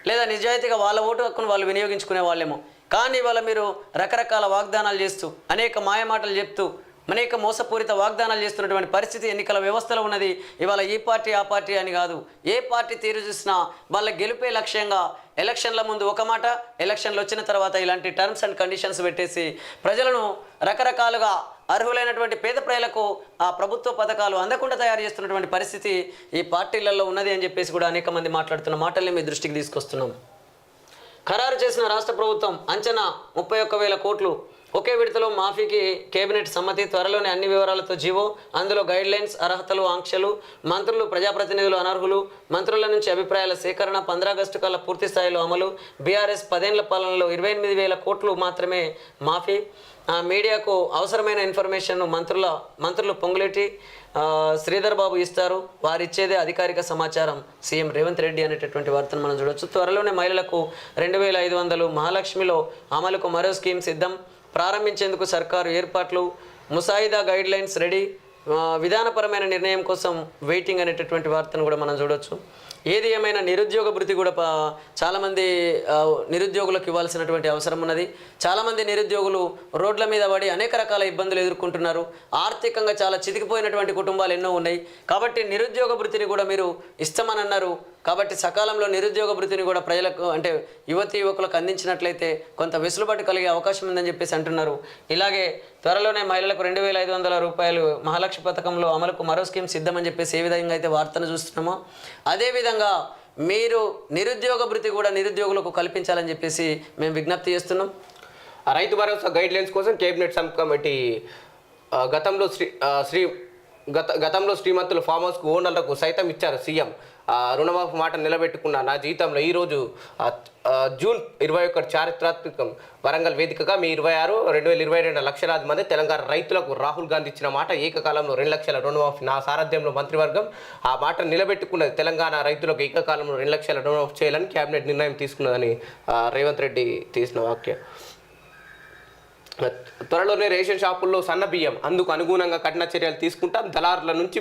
లేదా నిజాయితీగా వాళ్ళ ఓటు హక్కును వాళ్ళు వినియోగించుకునే వాళ్ళేమో. కానీ ఇవాళ మీరు రకరకాల వాగ్దానాలు చేస్తూ అనేక మాయమాటలు చెప్తూ అనేక మోసపూరిత వాగ్దానాలు చేస్తున్నటువంటి పరిస్థితి ఎన్నికల వ్యవస్థలో ఉన్నది. ఇవాళ ఈ పార్టీ ఆ పార్టీ అని కాదు, ఏ పార్టీ తీరు చూసినా వాళ్ళ గెలుపే లక్ష్యంగా ఎలక్షన్ల ముందు ఒక మాట, ఎలక్షన్లు వచ్చిన తర్వాత ఇలాంటి టర్మ్స్ అండ్ కండిషన్స్ పెట్టేసి ప్రజలను రకరకాలుగా అర్హులైనటువంటి పేద ప్రజలకు ఆ ప్రభుత్వ పథకాలు అందకుండా తయారు చేస్తున్నటువంటి పరిస్థితి ఈ పార్టీలలో ఉన్నది అని చెప్పేసి కూడా అనేక మంది మాట్లాడుతున్న మాటల్ని మీ దృష్టికి తీసుకొస్తున్నాం. ఖరారు చేసిన రాష్ట్ర ప్రభుత్వం అంచనా 31,000 కోట్లు ఒకే విడతలో మాఫీకి కేబినెట్ సమ్మతి. త్వరలోనే అన్ని వివరాలతో జీవో, అందులో గైడ్లైన్స్, అర్హతలు, ఆంక్షలు, మంత్రులు ప్రజాప్రతినిధులు అనర్హులు, మంత్రుల నుంచి అభిప్రాయాల సేకరణ, 15 ఆగస్టు కల్లా పూర్తి స్థాయిలో అమలు. బీఆర్ఎస్ 10 ఏళ్ల పాలనలో 28,000 కోట్లు మాత్రమే మాఫీ. మీడియాకు అవసరమైన ఇన్ఫర్మేషన్ మంత్రులు పొంగులేటి శ్రీధర్ బాబు ఇస్తారు, వారిచ్చేదే అధికారిక సమాచారం సీఎం రేవంత్ రెడ్డి అనేటటువంటి వార్తను మనం చూడొచ్చు. త్వరలోనే మహిళలకు 2,500 మహాలక్ష్మిలో అమలుకు మరో స్కీమ్ సిద్ధం, ప్రారంభించేందుకు సర్కారు ఏర్పాట్లు, ముసాయిదా గైడ్లైన్స్ రెడీ, విధానపరమైన నిర్ణయం కోసం వెయిటింగ్ అనేటటువంటి వార్తను కూడా మనం చూడొచ్చు. ఏది ఏమైనా నిరుద్యోగ భృతి కూడా చాలామంది నిరుద్యోగులకు ఇవ్వాల్సినటువంటి అవసరం ఉన్నది. చాలామంది నిరుద్యోగులు రోడ్ల మీద పడి అనేక రకాల ఇబ్బందులు ఎదుర్కొంటున్నారు. ఆర్థికంగా చాలా చితికిపోయినటువంటి కుటుంబాలు ఎన్నో ఉన్నాయి. కాబట్టి నిరుద్యోగ భృతిని కూడా మీరు ఇస్తామని అన్నారు. కాబట్టి సకాలంలో నిరుద్యోగ భృతిని కూడా ప్రజలకు అంటే యువకులకు అందించినట్లయితే కొంత వెసులుబాటు కలిగే అవకాశం ఉందని చెప్పేసి అంటున్నారు. ఇలాగే త్వరలోనే మహిళలకు 2,500 రూపాయలు మహాలక్ష్మి పథకంలో అమలుకు మరో స్కీమ్ సిద్ధమని చెప్పేసి ఏ విధంగా అయితే వార్తను చూస్తున్నామో అదేవిధంగా మీరు నిరుద్యోగ భృతి కూడా నిరుద్యోగులకు కల్పించాలని చెప్పేసి మేము విజ్ఞప్తి చేస్తున్నాం. రైతు భరోసా గైడ్లైన్స్ కోసం కేబినెట్ సబ్ కమిటీ గతంలో శ్రీమంతులు ఫామ్ హౌస్కు ఓనర్లకు సైతం ఇచ్చారు సీఎం. రుణమాఫీ మాట నిలబెట్టుకున్న నా జీవితంలో ఈరోజు జూన్ 21 చారిత్రాత్మకం. వరంగల్ వేదికగా మీ 2022 లక్షలాది మంది తెలంగాణ రైతులకు రాహుల్ గాంధీ ఇచ్చిన మాట ఏకకాలంలో 2 లక్షల రుణమాఫీ. నా సారథ్యంలో మంత్రివర్గం ఆ మాట నిలబెట్టుకున్నది. తెలంగాణ రైతులకు ఏకకాలంలో 2 లక్షల రుణమాఫీ చేయాలని కేబినెట్ నిర్ణయం తీసుకున్నదని రేవంత్ రెడ్డి తీసిన వాక్యం. త్వరలోనే రేషన్ షాపుల్లో సన్న బియ్యం అందుకు అనుగుణంగా కఠిన చర్యలు తీసుకుంటాం. దళారుల నుంచి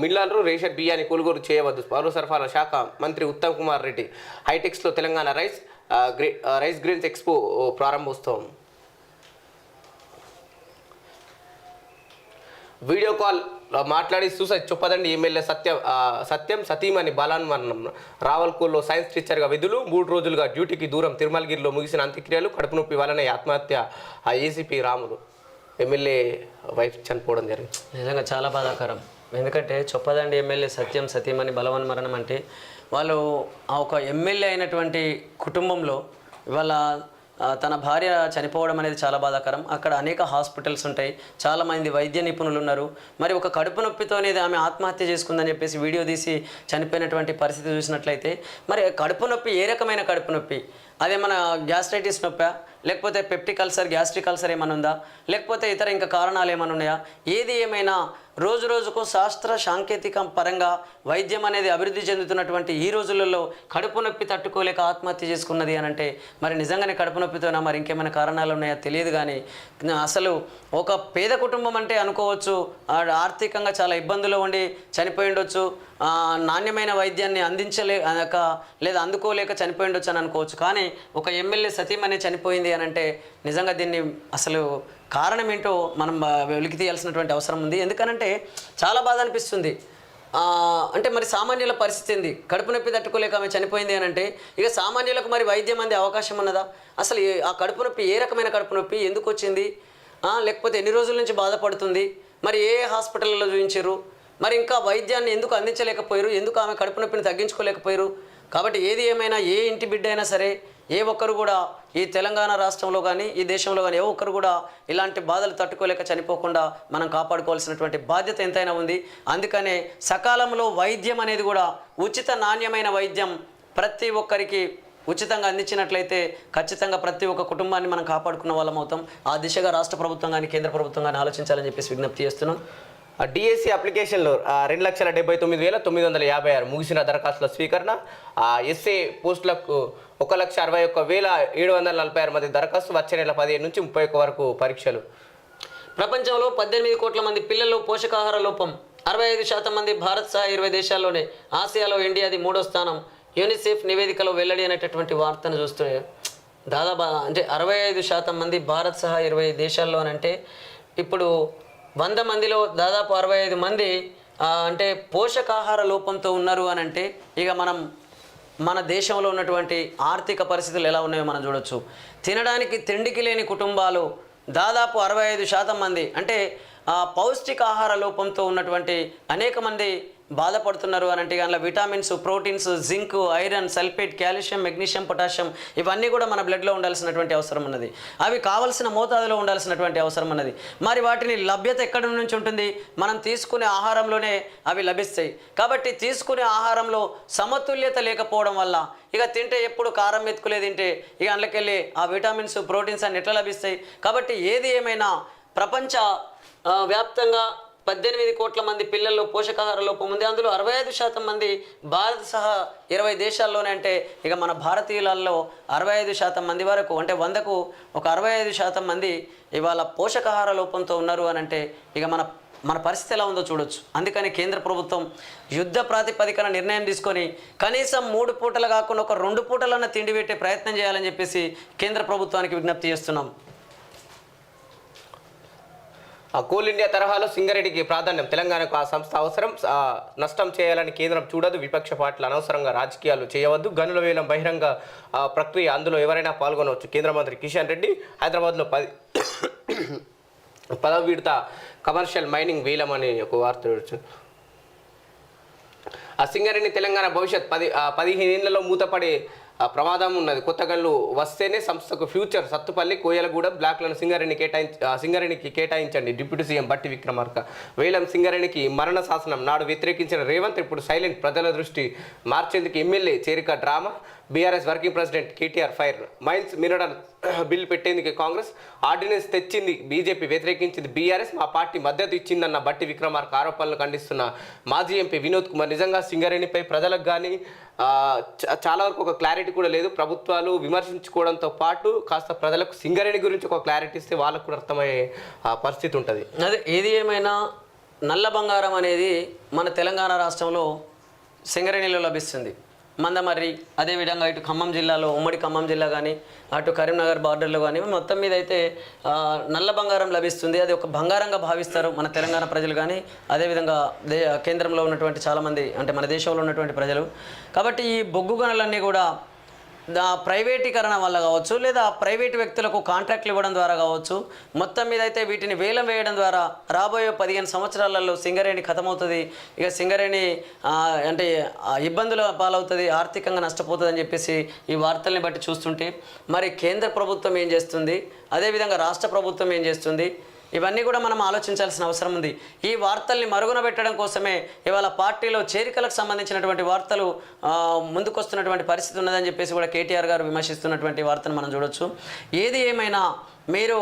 మిల్లర్లు రేషన్ బియ్యాన్ని కొనుగోలు చేయవద్దు. పౌర సరఫరాల శాఖ మంత్రి ఉత్తమ్ కుమార్ రెడ్డి. హైటెక్స్లో తెలంగాణ రైస్ గ్రెయిన్స్ ఎక్స్పో ప్రారంభోత్సవం. వీడియో కాల్ మాట్లాడి సూసైడ్ చొప్పదండి ఎమ్మెల్యే సత్యం సతీమణి బలాన్మరణం. రావల్కోల్లో సైన్స్ టీచర్గా విధులు 3 రోజులుగా డ్యూటీకి దూరం. తిరుమలగిరిలో ముగిసిన అంత్యక్రియలు. కడుపు నొప్పి వలన ఆత్మహత్య. ఏసీపీ రాములు ఎమ్మెల్యే వైఫ్ చనిపోవడం జరిగింది. నిజంగా చాలా బాధాకరం. ఎందుకంటే చొప్పదండి ఎమ్మెల్యే సత్యం సతీమణి బలవన్మరణం అంటే వాళ్ళు ఒక ఎమ్మెల్యే అయినటువంటి కుటుంబంలో ఇవాళ తన భార్య చనిపోవడం అనేది చాలా బాధాకరం. అక్కడ అనేక హాస్పిటల్స్ ఉంటాయి, చాలామంది వైద్య నిపుణులు ఉన్నారు. మరి ఒక కడుపు నొప్పితోనేది ఆమె ఆత్మహత్య చేసుకుందని చెప్పేసి వీడియో తీసి చనిపోయినటువంటి పరిస్థితి చూసినట్లయితే, మరి కడుపు నొప్పి ఏ రకమైన కడుపు నొప్పి? అదేమన్నా గ్యాస్ట్రైటిస్ నొప్పా, లేకపోతే పెప్టిక్ అల్సర్, గ్యాస్ట్రిక్ అల్సర్ ఏమైనా ఉందా, లేకపోతే ఇతర ఇంకా కారణాలు ఏమైనా ఉన్నాయా? ఏది ఏమైనా రోజు రోజుకు శాస్త్ర సాంకేతిక పరంగా వైద్యం అనేది అభివృద్ధి చెందుతున్నటువంటి ఈ రోజులలో కడుపు నొప్పి తట్టుకోలేక ఆత్మహత్య చేసుకున్నది అని అంటే, మరి నిజంగానే కడుపు నొప్పితోనా, మరి ఇంకేమైనా కారణాలు ఉన్నాయా తెలియదు. కానీ అసలు ఒక పేద కుటుంబం అంటే అనుకోవచ్చు, ఆర్థికంగా చాలా ఇబ్బందులు ఉండి చనిపోయి ఉండొచ్చు, నాణ్యమైన వైద్యాన్ని అందించలేక లేదా అందుకోలేక చనిపోయి ఉండొచ్చు అని అనుకోవచ్చు. కానీ ఒక ఎమ్మెల్యే సతీమణి చనిపోయింది అని అంటే నిజంగా దీన్ని అసలు కారణం ఏంటో మనం వెలికి తీయాల్సినటువంటి అవసరం ఉంది. ఎందుకనంటే చాలా బాధ అనిపిస్తుంది. అంటే మరి సామాన్యుల పరిస్థితి ఏంది? కడుపు నొప్పి తట్టుకోలేక ఆమె చనిపోయింది అని అంటే ఇక సామాన్యులకు మరి వైద్యం అందే అవకాశం ఉన్నదా? అసలు ఆ కడుపు నొప్పి ఏ రకమైన కడుపు నొప్పి, ఎందుకు వచ్చింది, లేకపోతే ఎన్ని రోజుల నుంచి బాధపడుతుంది, మరి ఏ హాస్పిటల్లో చూపించారు, మరి ఇంకా వైద్యాన్ని ఎందుకు అందించలేకపోయారు, ఎందుకు ఆమె కడుపు నొప్పిని తగ్గించుకోలేకపోయారు? కాబట్టి ఏది ఏమైనా ఏ ఇంటి బిడ్డ అయినా సరే, ఏ ఒక్కరు కూడా ఈ తెలంగాణ రాష్ట్రంలో కానీ ఈ దేశంలో కానీ ఏ ఒక్కరు కూడా ఇలాంటి బాధలు తట్టుకోలేక చనిపోకుండా మనం కాపాడుకోవాల్సినటువంటి బాధ్యత ఎంతైనా ఉంది. అందుకనే సకాలంలో వైద్యం అనేది కూడా ఉచిత నాణ్యమైన వైద్యం ప్రతి ఒక్కరికి ఉచితంగా అందించినట్లయితే ఖచ్చితంగా ప్రతి ఒక్క కుటుంబాన్ని మనం కాపాడుకున్న వాళ్ళం అవుతాం. ఆ దిశగా రాష్ట్ర ప్రభుత్వం కానీ కేంద్ర ప్రభుత్వం కానీ ఆలోచించాలని చెప్పేసి విజ్ఞప్తి చేస్తున్నాం. డిఎస్సి అప్లికేషన్లో 2,79,956 ముగిసిన దరఖాస్తుల స్వీకరణ. ఎస్ఏ పోస్టులకు 1,61,746 మంది దరఖాస్తు. వచ్చే నెల 15 నుంచి 31 వరకు పరీక్షలు. ప్రపంచంలో 18 కోట్ల మంది పిల్లలు పోషకాహార లోపం, 65% మంది భారత్ సహా 20 దేశాల్లోనే. ఆసియాలో ఇండియాది 3వ స్థానం. యూనిసెఫ్ నివేదికలో వెల్లడి అనేటటువంటి వార్తను చూస్తే దాదాపు అంటే 65% మంది భారత్ సహా 20 దేశాల్లో అని అంటే ఇప్పుడు 100 మందిలో దాదాపు 65 మంది అంటే పోషకాహార లోపంతో ఉన్నారు అని అంటే ఇక మన దేశంలో ఉన్నటువంటి ఆర్థిక పరిస్థితులు ఎలా ఉన్నాయో మనం చూడొచ్చు. తినడానికి తిండికి లేని కుటుంబాలు దాదాపు 65% మంది అంటే పౌష్టికాహార లోపంతో ఉన్నటువంటి అనేక మంది బాధపడుతున్నారు అని అంటే అందులో vitamins, proteins, zinc, iron, sulphate, calcium, magnesium, potassium ఇవన్నీ కూడా మన బ్లడ్లో ఉండాల్సినటువంటి అవసరం ఉన్నది. అవి కావాల్సిన మోతాదులో ఉండాల్సినటువంటి అవసరం ఉన్నది. మరి వాటిని లభ్యత ఎక్కడి నుంచి ఉంటుంది? మనం తీసుకునే ఆహారంలోనే అవి లభిస్తాయి. కాబట్టి తీసుకునే ఆహారంలో సమతుల్యత లేకపోవడం వల్ల ఇక తింటే ఎప్పుడు కారం మెతుకులే తింటే ఇక అందులోకెళ్ళి ఆ విటమిన్స్, ప్రోటీన్స్ అన్ని ఎట్లా లభిస్తాయి? కాబట్టి ఏది ఏమైనా ప్రపంచ వ్యాప్తంగా 18 కోట్ల మంది పిల్లల్లో పోషకాహార లోపం ఉంది. అందులో 65% మంది భారత్ సహా 20 దేశాల్లోనే. అంటే ఇక మన భారతీయులలో 65% మంది వరకు అంటే 100కు ఒక 65% మంది ఇవాళ పోషకాహార లోపంతో ఉన్నారు అని అంటే ఇక మన పరిస్థితి ఎలా ఉందో చూడొచ్చు. అందుకని కేంద్ర ప్రభుత్వం యుద్ధ ప్రాతిపదికన నిర్ణయం తీసుకొని కనీసం 3 పూటలు కాకుండా ఒక 2 పూటలన్నా తిండి పెట్టే ప్రయత్నం చేయాలని చెప్పేసి కేంద్ర ప్రభుత్వానికి విజ్ఞప్తి చేస్తున్నాం. కోల్ ఇండియా తరహాలో సింగరెడ్డికి ప్రాధాన్యం. తెలంగాణకు ఆ సంస్థ అవసరం. నష్టం చేయాలని కేంద్రం చూడదు. విపక్ష పార్టీలు అనవసరంగా రాజకీయాలు చేయవద్దు. గనుల వేలం బహిరంగ ప్రక్రియ, అందులో ఎవరైనా పాల్గొనవచ్చు. కేంద్ర మంత్రి కిషన్ రెడ్డి. హైదరాబాద్లో 10వ విడత కమర్షియల్ మైనింగ్ వేలం అని ఒక వార్త చూడొచ్చు. సింగరేణి తెలంగాణ భవిష్యత్ 15 ఏళ్లలో మూతపడే ప్రమాదం ఉన్నది. కొత్త గనులు వస్తేనే సంస్థకు ఫ్యూచర్. సత్తుపల్లి, కోయలగూడెం బ్లాక్లను సింగరేణికి కేటాయించండి. డిప్యూటీ సీఎం బట్టి విక్రమార్క. వేలం సింగరేణికి మరణ శాసనం నాడు వ్యతిరేకించిన రేవంత్ ఇప్పుడు సైలెంట్. ప్రజల దృష్టి మార్చేందుకు ఎమ్మెల్యే చేరిక drama. BRS working president KTR fire. Mines mineral bill పెట్టేందుకు కాంగ్రెస్ ఆర్డినెన్స్ తెచ్చింది, బీజేపీ వ్యతిరేకించింది బీఆర్ఎస్. మా పార్టీ మద్దతు ఇచ్చిందన్న బట్టి విక్రమార్క ఆరోపణలు ఖండిస్తున్న మాజీ ఎంపీ వినోద్ కుమార్. నిజంగా సింగరేణిపై ప్రజలకు కానీ చాలా వరకు ఒక క్లారిటీ కూడా లేదు. ప్రభుత్వాలు విమర్శించుకోవడంతో పాటు కాస్త ప్రజలకు సింగరేణి గురించి ఒక క్లారిటీ ఇస్తే వాళ్ళకు కూడా అర్థమయ్యే పరిస్థితి ఉంటుంది. అదే ఏది ఏమైనా నల్ల బంగారం అనేది మన తెలంగాణ రాష్ట్రంలో సింగరేణిలో లభిస్తుంది. మందమర్రి, అదేవిధంగా ఇటు ఖమ్మం జిల్లాలో, ఉమ్మడి ఖమ్మం జిల్లా కానీ అటు కరీంనగర్ బార్డర్లో కానీ మొత్తం మీద అయితే నల్ల బంగారం లభిస్తుంది. అది ఒక బంగారంగా భావిస్తారు మన తెలంగాణ ప్రజలు కానీ అదేవిధంగా కేంద్రంలో ఉన్నటువంటి చాలామంది అంటే మన దేశంలో ఉన్నటువంటి ప్రజలు. కాబట్టి ఈ బొగ్గు గనులన్నీ కూడా ప్రైవేటీకరణ వల్ల కావచ్చు, లేదా ప్రైవేటు వ్యక్తులకు కాంట్రాక్ట్లు ఇవ్వడం ద్వారా కావచ్చు, మొత్తం మీద అయితే వీటిని వేలం వేయడం ద్వారా రాబోయే 15 సంవత్సరాలలో సింగరేణి ఖతమవుతుంది. ఇక సింగరేణి అంటే ఇబ్బందుల పాలవుతుంది, ఆర్థికంగా నష్టపోతుంది అని చెప్పేసి ఈ వార్తల్ని బట్టి చూస్తుంటే మరి కేంద్ర ప్రభుత్వం ఏం చేస్తుంది, అదేవిధంగా రాష్ట్ర ప్రభుత్వం ఏం చేస్తుంది, ఇవన్నీ కూడా మనం ఆలోచించాల్సిన అవసరం ఉంది. ఈ వార్తల్ని మరుగున పెట్టడం కోసమే ఇవాళ పార్టీలో చేరికలకు సంబంధించినటువంటి వార్తలు ముందుకొస్తున్నటువంటి పరిస్థితి ఉన్నదని చెప్పేసి కూడా కేటీఆర్ గారు విమర్శిస్తున్నటువంటి వార్తను మనం చూడొచ్చు. ఏది ఏమైనా మీరు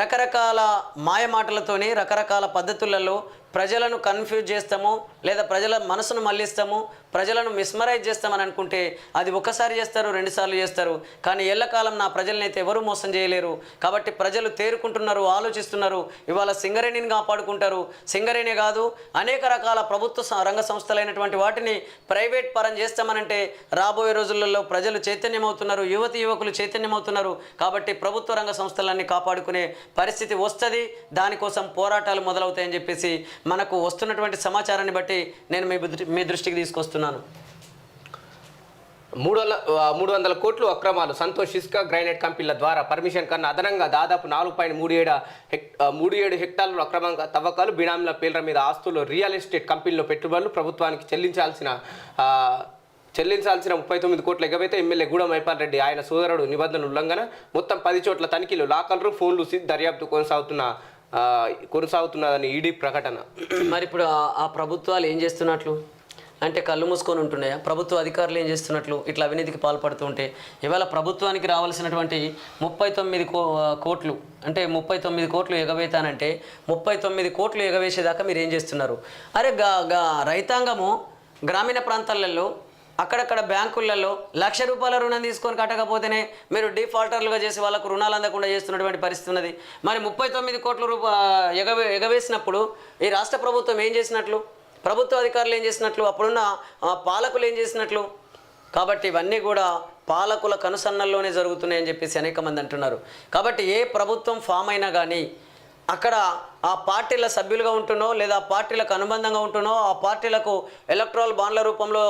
రకరకాల మాయమాటలతోని రకరకాల పద్ధతులలో ప్రజలను కన్ఫ్యూజ్ చేస్తాము, లేదా ప్రజల మనసును మళ్ళిస్తాము, ప్రజలను మిస్మరైజ్ చేస్తామని అనుకుంటే అది ఒకసారి చేస్తారు, 2 సార్లు చేస్తారు, కానీ ఎల్లకాలం నా ప్రజల్ని అయితే ఎవరూ మోసం చేయలేరు. కాబట్టి ప్రజలు తేరుకుంటున్నారు, ఆలోచిస్తున్నారు. ఇవాళ సింగరేణిని కాపాడుకుంటారు. సింగరేణి కాదు, అనేక రకాల ప్రభుత్వ రంగ సంస్థలైనటువంటి వాటిని ప్రైవేట్ పరం చేస్తామనంటే రాబోయే రోజులలో ప్రజలు చైతన్యమవుతున్నారు, యువకులు చైతన్యమవుతున్నారు. కాబట్టి ప్రభుత్వ రంగ సంస్థలన్నీ కాపాడుకునే పరిస్థితి వస్తుంది. దానికోసం పోరాటాలు మొదలవుతాయని చెప్పేసి మనకు వస్తున్నటువంటి సమాచారాన్ని బట్టి నేను మీ దృష్టికి తీసుకొస్తున్నాను. 300 కోట్లు అక్రమాలు. సంతోష్ ఇసుక గ్రైనేట్ కంపెనీల ద్వారా పర్మిషన్ కన్నా అదనంగా దాదాపు 4.37 హెక్టార్లు అక్రమంగా తవ్వకాలు, బినామీల పేర్ల మీద ఆస్తులు, రియల్ ఎస్టేట్ కంపెనీలో పెట్టుబడులు, ప్రభుత్వానికి చెల్లించాల్సిన 39 కోట్ల ఎగవేత. ఎమ్మెల్యే గూడెం మైపాల్ రెడ్డి ఆయన సోదరుడు నిబంధనల ఉల్లంఘన. మొత్తం 10 చోట్ల తనిఖీలు, లాకర్లు, ఫోన్లు దర్యాప్తు కొనసాగుతున్నదని ఈడీ ప్రకటన. మరి ఇప్పుడు ఆ ప్రభుత్వాలు ఏం చేస్తున్నట్లు అంటే కళ్ళు మూసుకొని ఉంటున్నాయా? ప్రభుత్వ అధికారులు ఏం చేస్తున్నట్లు ఇట్లా అవినీతికి పాల్పడుతూ ఉంటే ఇవాళ ప్రభుత్వానికి రావాల్సినటువంటి 39 కోట్లు అంటే 39 కోట్లు ఎగవేతానంటే 39 కోట్లు ఎగవేసేదాకా మీరు ఏం చేస్తున్నారు? అరే రైతాంగము గ్రామీణ ప్రాంతాలలో అక్కడక్కడ బ్యాంకులలో ₹1,00,000 రుణం తీసుకొని కట్టకపోతేనే మీరు డిఫాల్టర్లుగా చేసి వాళ్ళకు రుణాలు అందకుండా చేస్తున్నటువంటి పరిస్థితి ఉన్నది. మరి 39 కోట్ల ఎగవేసినప్పుడు ఈ రాష్ట్ర ప్రభుత్వం ఏం చేసినట్లు, ప్రభుత్వ అధికారులు ఏం చేసినట్లు, అప్పుడున్న పాలకులు ఏం చేసినట్లు? కాబట్టి ఇవన్నీ కూడా పాలకుల కనుసన్నల్లోనే జరుగుతున్నాయని చెప్పేసి అనేక మంది అంటున్నారు. కాబట్టి ఏ ప్రభుత్వం ఫామ్ అయినా కానీ అక్కడ ఆ పార్టీల సభ్యులుగా ఉంటున్నో, లేదా పార్టీలకు అనుబంధంగా ఉంటున్నో, ఆ పార్టీలకు ఎలక్ట్రల్ బాండ్ల రూపంలో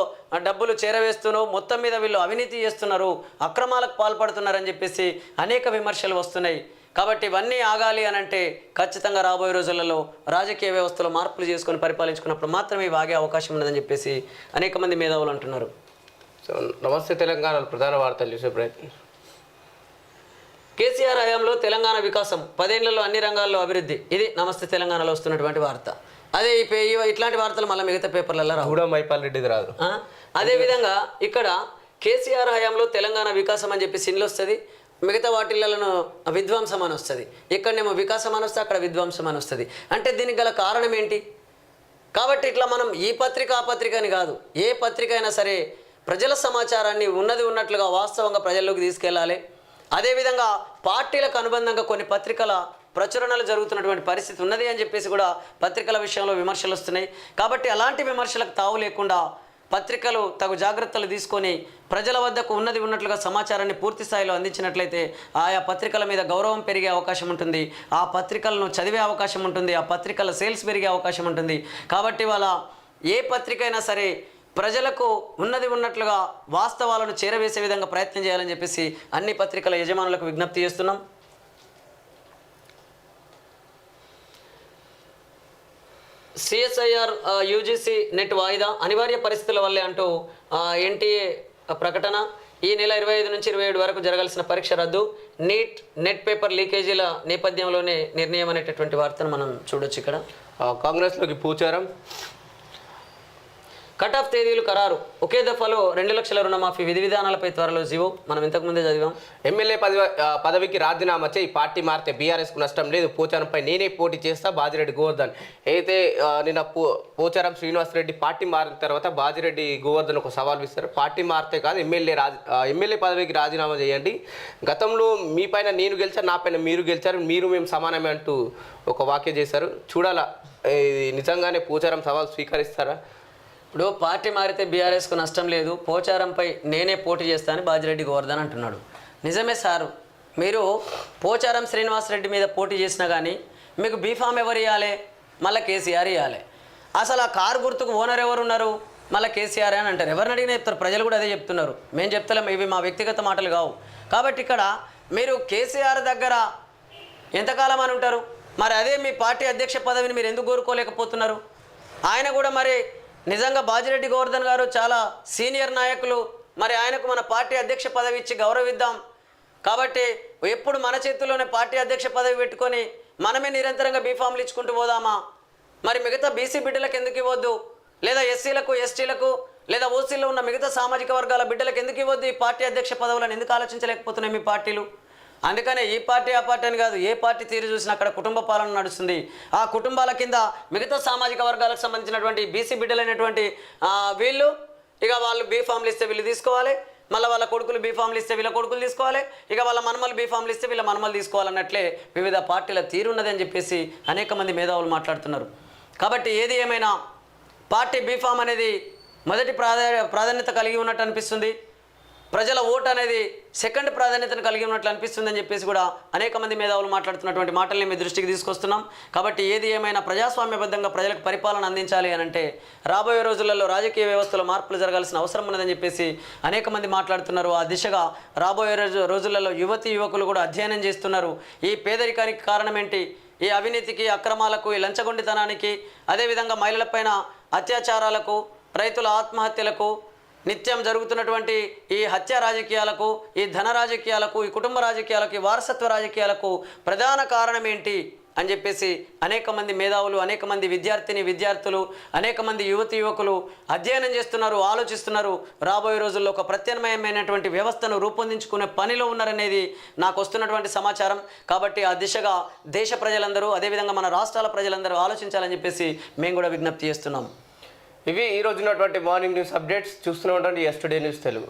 డబ్బులు చేరవేస్తున్నో, మొత్తం మీద వీళ్ళు అవినీతి చేస్తున్నారు, అక్రమాలకు పాల్పడుతున్నారని చెప్పేసి అనేక విమర్శలు వస్తున్నాయి. కాబట్టి ఇవన్నీ ఆగాలి అని అంటే ఖచ్చితంగా రాబోయే రోజులలో రాజకీయ వ్యవస్థలో మార్పులు చేసుకొని పరిపాలించుకున్నప్పుడు మాత్రమే ఇవి ఆగే అవకాశం ఉన్నదని చెప్పేసి అనేక మంది మేధావులు అంటున్నారు. సో నమస్తే తెలంగాణలో ప్రధాన వార్తలు చూసే ప్రయత్నం. కేసీఆర్ హయాంలో తెలంగాణ వికాసం, 10 ఏళ్లలో అన్ని రంగాల్లో అభివృద్ధి. ఇది నమస్తే తెలంగాణలో వస్తున్నటువంటి వార్త. అదే ఇట్లాంటి వార్తలు మళ్ళీ మిగతా పేపర్లలో రావు. గూడెం మైపాల్ రెడ్డిది రాదు. అదేవిధంగా ఇక్కడ కేసీఆర్ హయాంలో తెలంగాణ వికాసం అని చెప్పి సిన్లు వస్తుంది, మిగతా వాటిలను విధ్వంసం అని వస్తుంది. ఇక్కడనేమో వికాసం అని వస్తే అక్కడ విధ్వంసం అని వస్తుంది. అంటే దీనికి గల కారణం ఏంటి? కాబట్టి ఇట్లా మనం ఈ పత్రిక ఆ పత్రిక అని కాదు, ఏ పత్రిక అయినా సరే ప్రజల సమాచారాన్ని ఉన్నట్లుగా వాస్తవంగా ప్రజల్లోకి తీసుకెళ్ళాలి. అదేవిధంగా పార్టీలకు అనుబంధంగా కొన్ని పత్రికల ప్రచురణలు జరుగుతున్నటువంటి పరిస్థితి ఉన్నది అని చెప్పేసి కూడా పత్రికల విషయంలో విమర్శలు వస్తున్నాయి. కాబట్టి అలాంటి విమర్శలకు తావు లేకుండా పత్రికలు తగు జాగ్రత్తలు తీసుకొని ప్రజల వద్దకు ఉన్నట్లుగా సమాచారాన్ని పూర్తి స్థాయిలో అందించినట్లయితే ఆయా పత్రికల మీద గౌరవం పెరిగే అవకాశం ఉంటుంది, ఆ పత్రికలను చదివే అవకాశం ఉంటుంది, ఆ పత్రికల సేల్స్ పెరిగే అవకాశం ఉంటుంది. కాబట్టి వాళ్ళ ఏ పత్రిక అయినా సరే ప్రజలకు ఉన్నట్లుగా వాస్తవాలను చేరవేసే విధంగా ప్రయత్నం చేయాలని చెప్పేసి అన్ని పత్రికల యజమానులకు విజ్ఞప్తి చేస్తున్నాం. సిఎస్ఐఆర్ యూజీసీ నెట్ వాయిదా అనివార్య పరిస్థితుల వల్లే అంటూ ఎన్టీఏ ప్రకటన. ఈ నెల 25 నుంచి 27 వరకు జరగాల్సిన పరీక్ష రద్దు, నెట్ పేపర్ లీకేజీల నేపథ్యంలోనే నిర్ణయం అనేటటువంటి వార్తను మనం చూడొచ్చు. ఇక్కడ కాంగ్రెస్లోకి పూచారం, కట్ ఆఫ్ తేదీలు ఖరారు, ఒకే దఫాలో 2 లక్షల రుణమాఫీ, విధి విధానాలపై త్వరలో జీవో. మనం ఇంతకుముందే చదివాం. ఎమ్మెల్యే పదవికి రాజీనామా చేయి, పార్టీ మారితే బీఆర్ఎస్కు నష్టం లేదు, పోచారంపై నేనే పోటీ చేస్తా, బాజిరెడ్డి గోవర్ధన్. అయితే నిన్న పోచారం శ్రీనివాసరెడ్డి పార్టీ మారిన తర్వాత బాజిరెడ్డి గోవర్ధన్ ఒక సవాల్ ఇస్తారు. పార్టీ మారితే కాదు, ఎమ్మెల్యే పదవికి రాజీనామా చేయండి, గతంలో మీ పైన నేను గెలిచాను, నా పైన మీరు గెలిచారు, మీరు మేము సమానమే అంటూ ఒక వ్యాఖ్య చేశారు. చూడాలా నిజంగానే పోచారం సవాల్ స్వీకరిస్తారా? ఇప్పుడు పార్టీ మారితే బీఆర్ఎస్కు నష్టం లేదు, పోచారంపై నేనే పోటీ చేస్తానని బాజిరెడ్డి గోవర్ధన్ అంటున్నాడు. నిజమే సారు, మీరు పోచారం శ్రీనివాసరెడ్డి మీద పోటీ చేసినా కానీ మీకు బీఫామ్ ఎవరు ఇవ్వాలి? మళ్ళీ కేసీఆర్ ఇవ్వాలి. అసలు ఆ కారు గుర్తుకు ఓనర్ ఎవరున్నారు? మళ్ళీ కేసీఆర్ అని అంటారు. ఎవరిని అడిగినా చెప్తారు, ప్రజలు కూడా అదే చెప్తున్నారు. మేము చెప్తలేం, ఇవి మా వ్యక్తిగత మాటలు కావు. కాబట్టి ఇక్కడ మీరు కేసీఆర్ దగ్గర ఎంతకాలం అని ఉంటారు? మరి అదే మీ పార్టీ అధ్యక్ష పదవిని మీరు ఎందుకు కోరుకోలేకపోతున్నారు? ఆయన కూడా మరి నిజంగా బాజిరెడ్డి గోవర్ధన్ గారు చాలా సీనియర్ నాయకులు, మరి ఆయనకు మన పార్టీ అధ్యక్ష పదవి ఇచ్చి గౌరవిద్దాం. కాబట్టి ఎప్పుడు మన చేతుల్లోనే పార్టీ అధ్యక్ష పదవి పెట్టుకొని మనమే నిరంతరంగా బీఫామ్లు ఇచ్చుకుంటూ పోదామా? మరి మిగతా బీసీ బిడ్డలకు ఎందుకు ఇవ్వద్దు? లేదా ఎస్సీలకు, ఎస్టీలకు, లేదా ఓసీలో ఉన్న మిగతా సామాజిక వర్గాల బిడ్డలకు ఎందుకు ఇవ్వద్దు? ఈ పార్టీ అధ్యక్ష పదవులను ఎందుకు ఆలోచించలేకపోతున్నాయి మీ పార్టీలు? అందుకనే ఈ పార్టీ ఆ పార్టీ అని కాదు, ఏ పార్టీ తీరు చూసినా అక్కడ కుటుంబ పాలన నడుస్తుంది. ఆ కుటుంబాల కింద మిగతా సామాజిక వర్గాలకు సంబంధించినటువంటి బీసీ బిడ్డలైనటువంటి వీళ్ళు ఇక వాళ్ళు బీఫామ్లు ఇస్తే వీళ్ళు తీసుకోవాలి, మళ్ళీ వాళ్ళ కొడుకులు బీఫామ్లు ఇస్తే వీళ్ళ కొడుకులు తీసుకోవాలి, ఇక వాళ్ళ మనమలు బీఫామ్లు ఇస్తే వీళ్ళ మనమలు తీసుకోవాలన్నట్లే వివిధ పార్టీల తీరున్నది అని చెప్పేసి అనేక మంది మేధావులు మాట్లాడుతున్నారు. కాబట్టి ఏది ఏమైనా పార్టీ బీఫామ్ అనేది మొదటి ప్రాధాన్యత కలిగి ఉన్నట్టు అనిపిస్తుంది. ప్రజల ఓటు అనేది సెకండ్ ప్రాధాన్యతను కలిగి ఉన్నట్లు అనిపిస్తుంది అని చెప్పేసి కూడా అనేక మంది మేధావులు మాట్లాడుతున్నటువంటి మాటల్ని మీ దృష్టికి తీసుకొస్తున్నాం. కాబట్టి ఏది ఏమైనా ప్రజాస్వామ్యబద్ధంగా ప్రజలకు పరిపాలన అందించాలి అని అంటే రాబోయే రోజులలో రాజకీయ వ్యవస్థలో మార్పులు జరగాల్సిన అవసరం ఉన్నదని చెప్పేసి అనేక మంది మాట్లాడుతున్నారు. ఆ దిశగా రాబోయే రోజులలో యువతీ యువకులు కూడా అధ్యయనం చేస్తున్నారు. ఈ పేదరికానికి కారణం ఏంటి? ఈ అవినీతికి, అక్రమాలకు, ఈ లంచగొండితనానికి, అదేవిధంగా మహిళలపైన అత్యాచారాలకు, రైతుల ఆత్మహత్యలకు, నిత్యం జరుగుతున్నటువంటి ఈ హత్య రాజకీయాలకు, ఈ ధన రాజకీయాలకు, ఈ కుటుంబ రాజకీయాలకు, ఈ వారసత్వ రాజకీయాలకు ప్రధాన కారణం ఏంటి అని చెప్పేసి అనేక మంది మేధావులు, అనేక మంది విద్యార్థులు, అనేక మంది యువతీ యువకులు అధ్యయనం చేస్తున్నారు, ఆలోచిస్తున్నారు. రాబోయే రోజుల్లో ఒక ప్రత్యామ్నాయమైనటువంటి వ్యవస్థను రూపొందించుకునే పనిలో ఉన్నారనేది నాకు వస్తున్నటువంటి సమాచారం. కాబట్టి ఆ దిశగా దేశ ప్రజలందరూ, అదేవిధంగా మన రాష్ట్రాల ప్రజలందరూ ఆలోచించాలని చెప్పేసి మేము కూడా విజ్ఞప్తి చేస్తున్నాం. ఇవి ఈ రోజు ఉన్నటువంటి మార్నింగ్ న్యూస్ అప్డేట్స్. చూస్తూనే ఉండండి ఎస్టుడే న్యూస్ తెలుగు.